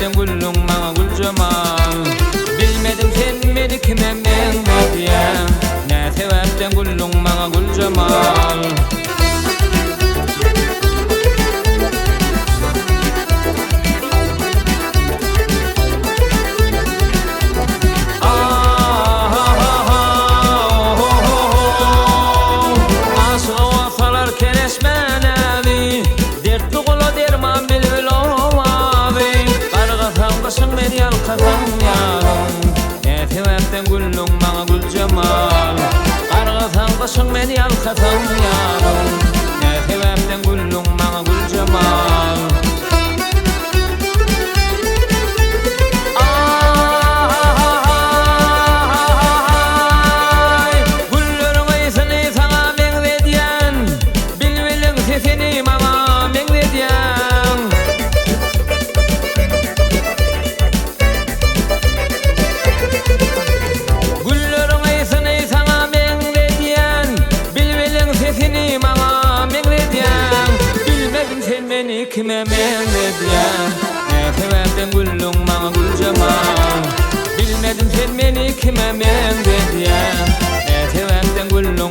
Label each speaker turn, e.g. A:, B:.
A: sebepten gullung maňa gul jamal. Bilmedim sen meni kime meňledýän, nä sebepten gullung maňa gul jamal. Gullung maňa gul jamal. Gargasaň başyň meni alkasaň ýarym, nä sebäpden gullung maňa gul jamal. Gullörüň ýsyny saňa meňledýän, bilmeliň sesini maňa meňledýän. Meni kime meňledýän, nä sebäpden gullung maňa gul jamal. Bilmedim sen meni kime meňledýän, nä sebäpden gullung